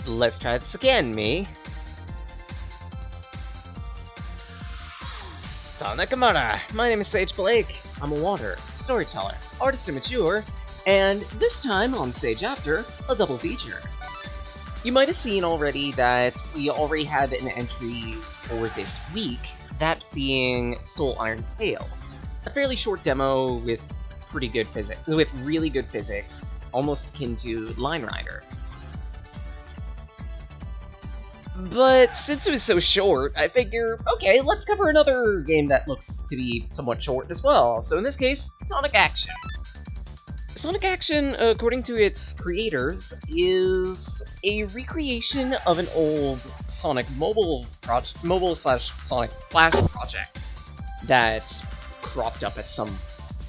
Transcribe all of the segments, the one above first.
Let's try this again, me. Nakamura. My name is Sage Blake. I'm a water, storyteller, artist and mature, and this time on Sage After, a double feature. You might have seen already that we already have an entry for this week, that being Soul Iron Tail. A fairly short demo with pretty good physics, with really good physics, almost akin to Line Rider. But since it was so short, I figure, okay, let's cover another game that looks to be somewhat short as well. So in this case, Sonic Action. Sonic Action, according to its creators, is a recreation of an old Sonic mobile/Sonic Flash project that cropped up at some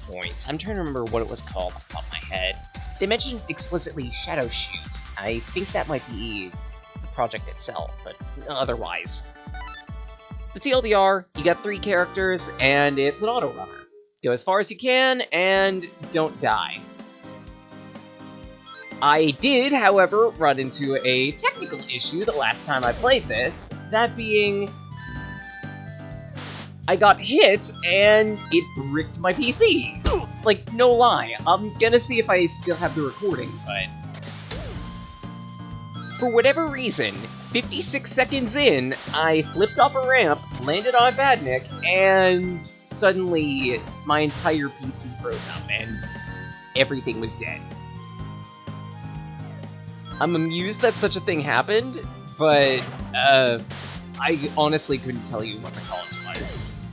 point. I'm trying to remember what it was called off the top of my head. They mentioned explicitly Shadow Shoot. I think that might be the project itself, but otherwise. The TLDR, you got 3 characters, and it's an auto runner. Go as far as you can, and don't die. I did, however, run into a technical issue the last time I played this, that being, I got hit and it bricked my PC. Like, no lie, I'm gonna see if I still have the recording, but for whatever reason, 56 seconds in, I flipped off a ramp, landed on a badnik, and suddenly my entire PC froze up and everything was dead. I'm amused that such a thing happened, but I honestly couldn't tell you what the cause was.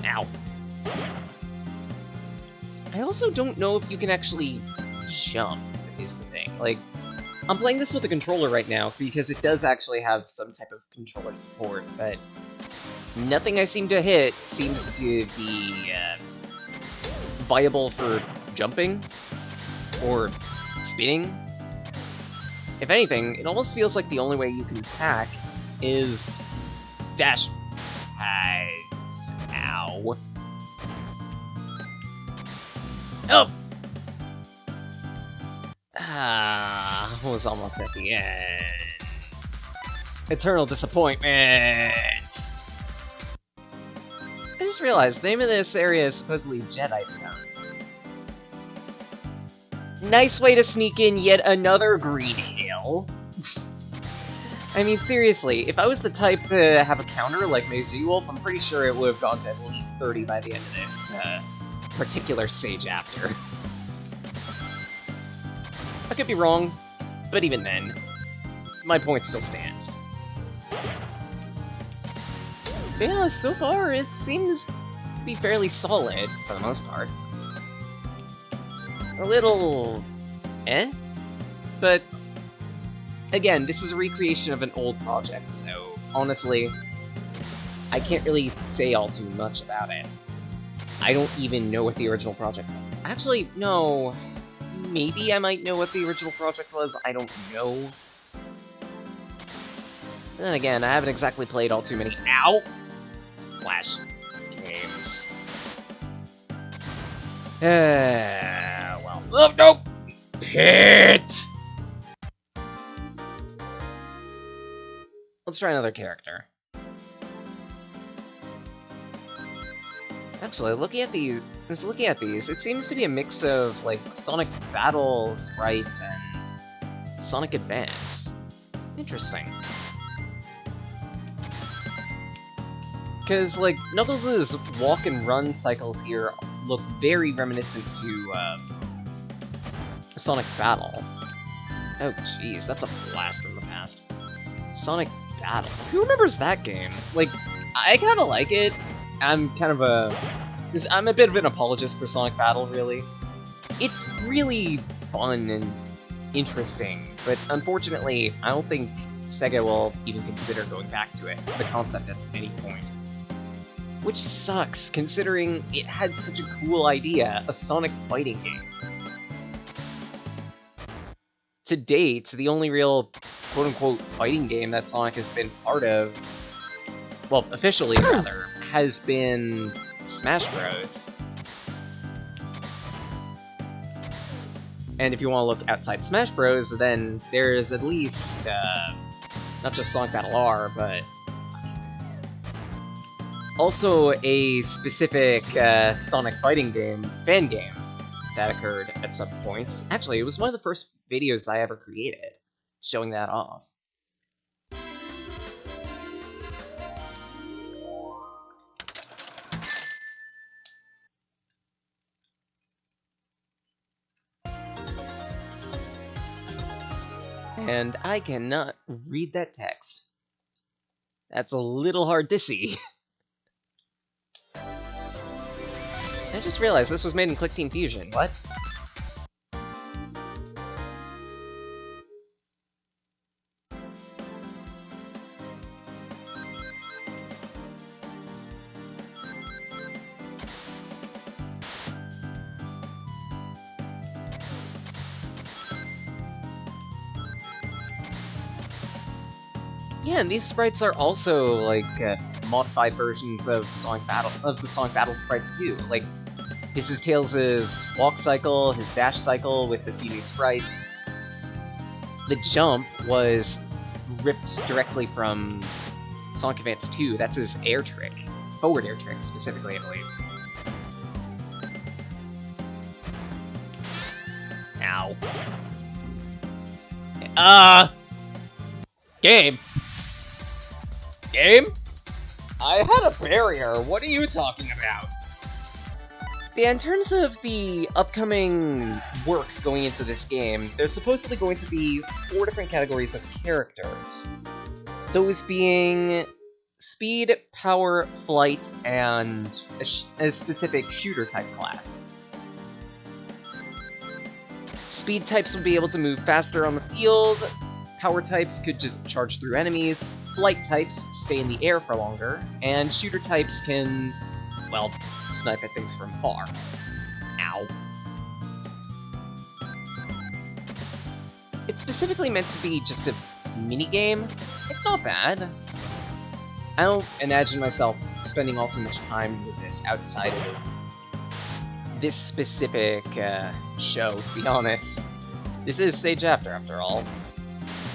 Ow. I also don't know if you can actually jump, is the thing. Like, I'm playing this with a controller right now because it does actually have some type of controller support, but nothing I seem to hit seems to be viable for jumping or spinning. If anything, it almost feels like the only way you can attack is dash. Ow. Oh! Was almost at the end. Eternal disappointment! I just realized the name of this area is supposedly Jedi Town. Nice way to sneak in yet another green hill. I mean, seriously, if I was the type to have a counter like Meiji Wolf, I'm pretty sure it would have gone to at least 30 by the end of this particular Sage After. I could be wrong, but even then, my point still stands. But yeah, so far it seems to be fairly solid, for the most part. A little but again, this is a recreation of an old project, so honestly, I can't really say all too much about it. I don't even know what the original project was. Actually, no, maybe I might know what the original project was, I don't know. Then again, I haven't exactly played all too many Flash games. Well. Oh, no! Pit! Let's try another character. Actually, looking at these, it seems to be a mix of, like, Sonic Battle sprites and Sonic Advance. Interesting. Because, like, Knuckles' walk and run cycles here look very reminiscent to, Sonic Battle. Oh, jeez, that's a blast from the past. Sonic Battle. Who remembers that game? Like, I kinda like it. I'm a bit of an apologist for Sonic Battle, really. It's really fun and interesting, but unfortunately, I don't think Sega will even consider going back to it, the concept at any point. Which sucks, considering it had such a cool idea, a Sonic fighting game. To date, the only real quote-unquote fighting game that Sonic has been part of, well, officially rather, has been Smash Bros. And if you want to look outside Smash Bros, then there's at least, not just Sonic Battle R, but also a specific Sonic fighting game, fan game, that occurred at some point. Actually, it was one of the first videos I ever created, showing that off. And I cannot read that text. That's a little hard to see. I just realized this was made in Click Team Fusion. What? Yeah, and these sprites are also like modified versions of the Sonic Battle sprites too. Like, this is Tails' walk cycle, his dash cycle with a few new sprites. The jump was ripped directly from Sonic Advance 2. That's his air trick, forward air trick specifically, I believe. Ow. Game. Game? I had a barrier, what are you talking about? Yeah, in terms of the upcoming work going into this game, there's supposedly going to be 4 different categories of characters. Those being speed, power, flight, and a specific shooter type class. Speed types will be able to move faster on the field, power types could just charge through enemies, flight types stay in the air for longer, and shooter types can, well, snipe at things from far. Ow. It's specifically meant to be just a minigame. It's not bad. I don't imagine myself spending all too much time with this outside of this specific show, to be honest. This is Sage after all.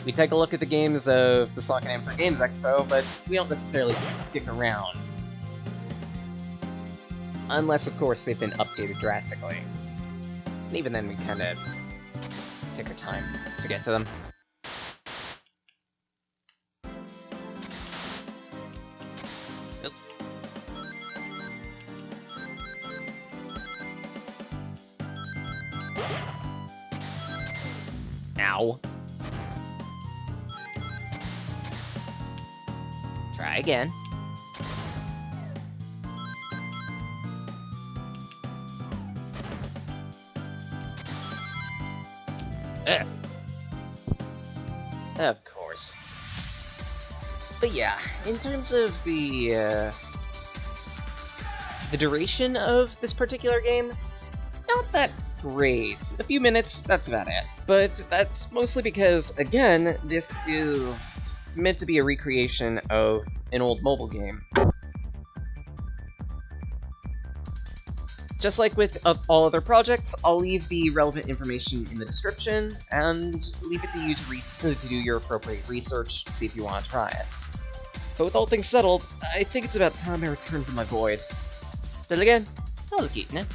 We take a look at the games of the Sonic and Amateur Games Expo, but we don't necessarily stick around. Unless, of course, they've been updated drastically. And even then, we kind of take our time to get to them. Oop. Ow. Try again. Of course. But yeah, in terms of the duration of this particular game, not that great. A few minutes, that's about it. But that's mostly because, again, this is meant to be a recreation of an old mobile game. Just like with all other projects, I'll leave the relevant information in the description, and leave it to you to do your appropriate research, see if you want to try it. But with all things settled, I think it's about time I return to my void. Till again, I'll keep it.